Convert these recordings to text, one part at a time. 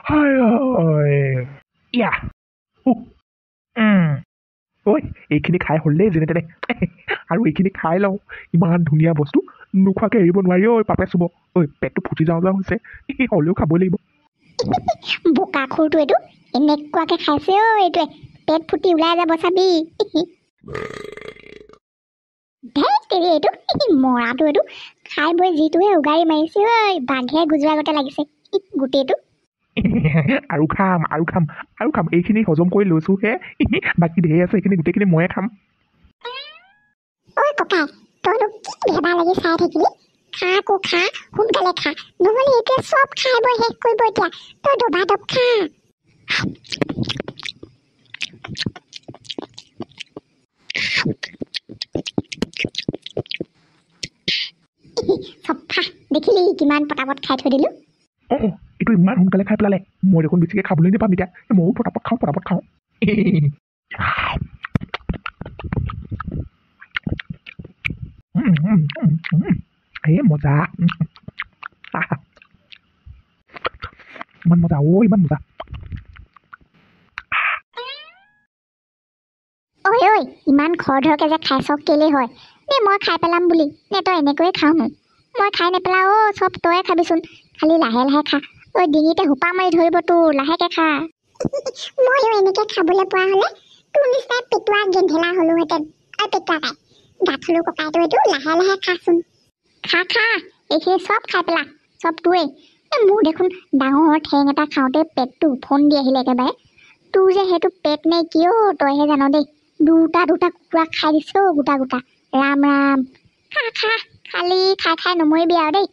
হাই ইয়া ঐ এইখিনি খাই হ'ল দেই যেনে তেনে আৰু এইখিনি খাই লওঁ ইমান ধুনীয়া বস্তু নোখোৱাকৈ এৰিব নোৱাৰি ঐ পাপে চুব ঐ পেটটো ফুটি যাওঁ যাওঁ হৈছে হ'লেও খাবই লাগিব বোকা খুৰটো এইটো এনেকুৱাকে খাইছে এইটোৱে পেট ফুটি ওলাই যাব চাবি ধেই এইটো মৰাটো এইটো খাই বৈ যিটোহে উগাৰি মাৰিছে ঐ বাঘে গুজোৱাৰ আগতে লাগিছে গোটেইটো আৰু খাম এইখিনি হজম কৰি লৈছোহে বাকী ধেৰ আছে সেইখিনি গোটেইখিনি ময়ে খাম ঐ ককাই তইনো কি ভেবা লাগি চাই থাকিলি খা আকৌ খা সোনকালে খা নহ'লে এতিয়া চব খাই বৈ শেষ কৰিব এতিয়া তই দবা খা চফা দেখিলি কিমান পটাপট খাই থৈ দিলো এইটো ইমান সোনকালে খাই পেলালে মই দেখোন বেছিকৈ খাবলৈ নাপাম এতিয়া ময়ো পটাপট খাওঁ মজা ইমান মজা ইমান মজা ঐ ইমান খৰধৰকে যে খাইছ কেলে হয় নে মই খাই পেলাম বুলি নে তই এনেকৈয়ে খাওঁ মই খাই নেপেলাও চব তয়ে খাবিচোন খালি লাহে লাহে খা ডিঙিতে হোপা মাৰি ধৰিব তোৰ লাহেকে খা ময়ো এনেকে খাবলৈ পোৱা হ'লে তোৰ নিচিনা পেটুৱা গেন্ধেলা হ'লোহেঁতেন পেটুৱা খাই গাত হ'লেও ককাইটো এইটো লাহে লাহে খাচোন খা এইখিনি চব খাই পেলা চব তোৱেই মোৰ দেখোন ডাঙৰ ঠেং এটা খাওঁতে পেটটো উফন দি আহিলে একেবাৰে তোৰ যে সেইটো পেট নে কিয় তইহে জান দেই দুটা কুকুৰা খাই দিছ গোটা ৰাম খা খালি খাই নমৰিবি আৰু দেই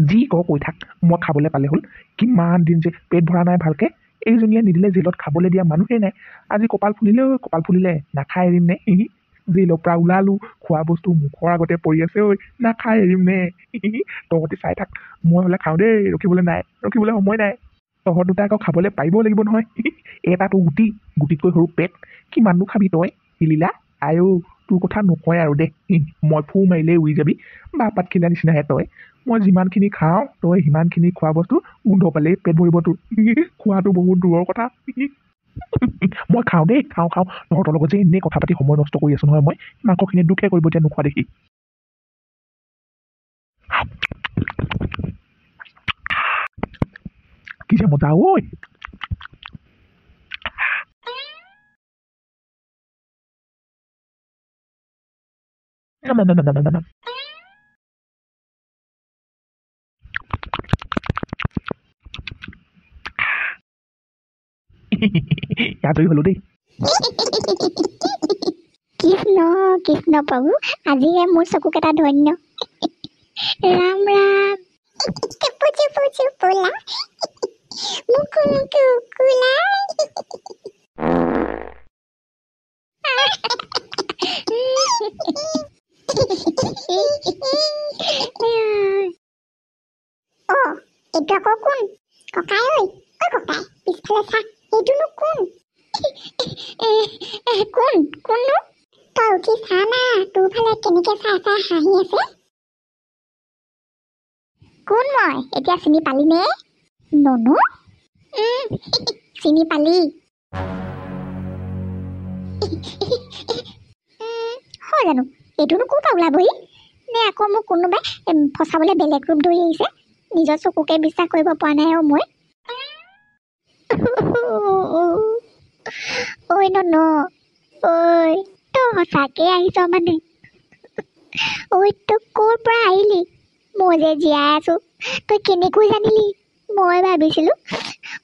যি কৈ থাক মই খাবলৈ পালে হ'ল কিমান দিন যে পেট ভৰা নাই ভালকে এইজনীয়ে নিদিলে জেলত খাবলৈ দিয়া মানুহেই নাই আজি কপাল ফুলিলে নাখাই এৰিম নে জেলৰ পৰা ওলালো খোৱা বস্তু মুখৰ আগতে পৰি আছে নাখাই এৰিম নে তহঁতি চাই থাক মই হ'লে খাওঁ দেই ৰখিবলৈ সময় নাই তহঁত দুটা আকৌ খাবলৈ পাৰিবও লাগিব নহয় এটাতো গুটিতকৈ সৰু পেট কিমাননো খাবি তই হিলিলা আইও তোৰ কথা নকয় আৰু দে মই ফু মাৰিলে উৰি যাবি বাপাত খিলা নিচিনাহে তই মই যিমানখিনি খাওঁ তই সিমানখিনি খোৱা বস্তু গোন্ধ পালেই পেট ভৰিব তোৰ খোৱাটো বহুত দূৰৰ কথা মই খাওঁ দেই খাওঁ তহঁতৰ লগত যে এনেই কথা পাতি সময় নষ্ট কৰি আছো নহয় মই মাংসখিনি দুখে কৰিব এতিয়া নোখোৱা দেখি কি যে মজা না আজৰি হলো দেই কৃষ্ণ প্ৰভু আজিহে মোৰ চকুকেইটা ধন্য ৰাম চুপলা মুকু কুলা এইটো আকৌ কোন ককাই ককাই পিছফালে চা এইটোনো কোন কোননো তই উঠি চা না তোৰ ফালে কেনেকে চাই হাঁহি আছে কোন মই এতিয়া চিনি পালি নে ননু চিনি পালি হয় জানো এইটোনো ক'ৰ পৰা ওলাবহি নে আকৌ মোক কোনোবাই ফচাবলৈ বেলেগ ৰূপ ধৰি আহিছে নিজৰ চকুকে বিশ্বাস কৰিব পৰা নাই মই ননু তই সঁচাকে আহিছ মানে তই ক'ৰ পৰা আহিলি মই যে জীয়াই আছো তই কেনেকৈ জানিলি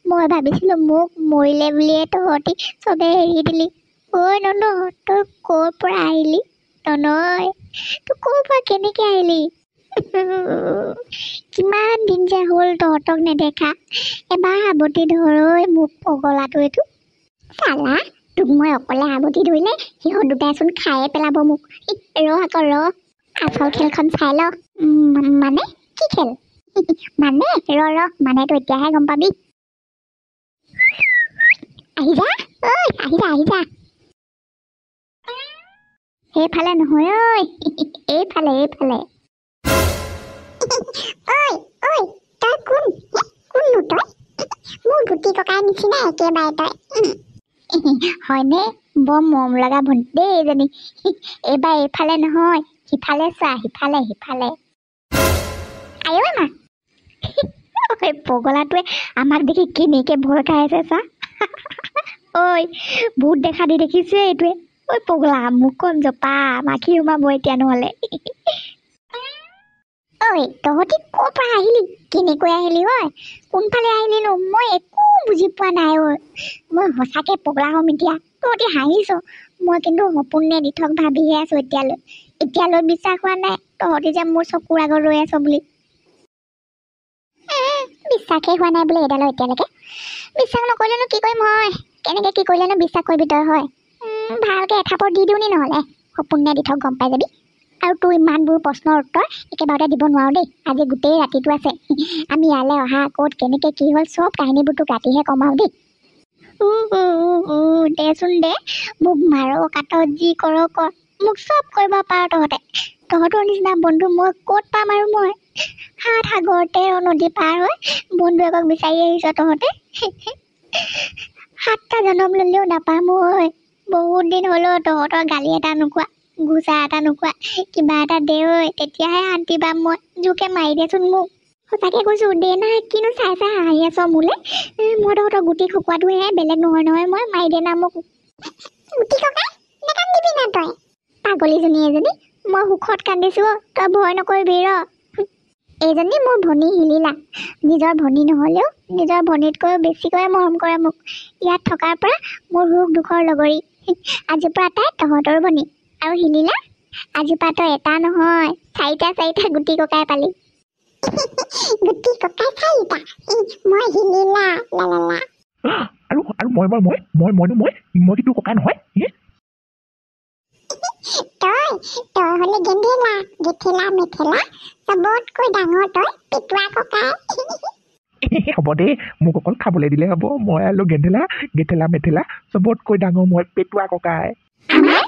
মই ভাবিছিলো মোক মৰিলে বুলিয়ে তহঁতি চবে এৰি দিলি ননু তই ক'ৰ পৰা আহিলি ননয় তই ক'ৰ পৰা কেনেকে আহিলি কিমান দিন যে হ'ল তহঁতক নেদেখা এবাৰ সাৱটি ধৰ মোক পগলাটো এইটো চালা তোক মই অকলে সাৱটি ধৰিলে সিহঁত দুটাইচোন খায়ে পেলাব মোক ৰ আচল খেলখন চাই ল মানে কি খেল মানে মানেতো এতিয়াহে গম পাবি আহি যা সেইফালে নহয় এইফালে তই কোননো তই গুটি ককাই নিচিনা একেবাৰে তই হয়নে বৰ মৰম লগা ভণ্টি দেই এজনী এইবাৰ এইফালে নহয় সিফালে চোৱা সিফালে সিফালে আয়ো মা ঐ পগলাটোৱে আমাক দেখি কেনেকৈ ভয় খাই আছে চা ঐ ভূত দেখা দি দেখিছে এইটোৱে ঐ পগলা মুখখন জপা মাখি সোমাব এতিয়া নহ'লে ঐ তহঁতি ক'ৰ পৰা আহিলি কেনেকৈ আহিলি ঐ কোনফালে আহিলিনো মই একো বুজি পোৱা নাই ঐ মই সঁচাকৈ পগলা হ'ম এতিয়া তহঁতি হাঁহিছ মই কিন্তু সপোনে দি থক ভাবিহে আছোঁ এতিয়ালৈ বিশ্বাস হোৱা নাই তহঁতি যে মোৰ চকুৰ আগত ৰৈ আছ বুলি বিশ্বাসেই হোৱা নাই বোলে এডালৰ এতিয়ালৈকে বিশ্বাস নকৰিলেনো কি কৰিম হয় কেনেকৈ কি কৰিলেনো বিশ্বাস কৰিবি তই হয় ভালকৈ এথাপৰ দি দিওঁ নি নহ'লে সপোনে দি থক গম পাই যাবি আৰু তোৰ ইমানবোৰ প্ৰশ্নৰ উত্তৰ একেবাৰতে দিব নোৱাৰো দেই আজি গোটেই ৰাতিটো আছে আমি ইয়ালৈ অহা ক'ত কেনেকৈ কি হ'ল চব কাহিনীবোৰ তোক ৰাতিহে কম আৰু দেই দেচোন দে মোক মাৰ কাটত যি কৰ কৰ মোক চব কৰিব পাৰ তহঁতৰ নিচিনা বন্ধু মই ক'ত পাম আৰু মই 7 সাগৰ 13 নদী পাৰ হৈ বন্ধু একক বিচাৰি আহিছ তহঁতে 7টা জনম ল'লেও নাপাম ঐ বহুত দিন হ'লেও তহঁতৰ গালি এটা নোখোৱা ঘোচা এটা নোখোৱা কিবা এটা দে ঐ তেতিয়াহে শান্তি পাম মই জোকে মাৰি দেচোন মোক সঁচাকৈ কৈছোঁ দে না কিনো চাই হাঁহি আছ মোলৈ মই তহঁতৰ গুটি শুকুৱাটোহে বেলেগ নহয় মই মাৰি দে না মোক গুটি ককাই নেকান্দিবি না তই পাগলীজনী এজনী মই সুখত কান্দিছোঁ তই ভয় নকৰিবি ৰ এইজনী মোৰ ভনী হিলিলা নিজৰ ভনী নহ'লেও নিজৰ ভনীতকৈও বেছিকৈ মৰম কৰে মোক ইয়াত থকাৰ পৰা মোৰ সুখ দুখৰ লগৰী আজিৰ পৰা তাই তহঁতৰ ভনী আৰু হিলিলা আজিৰ পৰা তই এটা নহয় 4টা গুটি ককাই পালি গুটি ককাই 4টা মই হিলিলা লালালা আৰু আৰু মই কি তোৰ ককাই নহয় তই হ'লে গেন্ধেলা গেঠেলা মেঠেলা চবতকৈ ডাঙৰ তই পেটুৱা ককাই হ'ব দেই মোক অকল খাবলৈ দিলে হ'ব মই আৰু গেন্ধেলা গেঠেলা মেঠেলা চবতকৈ ডাঙৰ মই পেটুৱা ককাই আমাৰ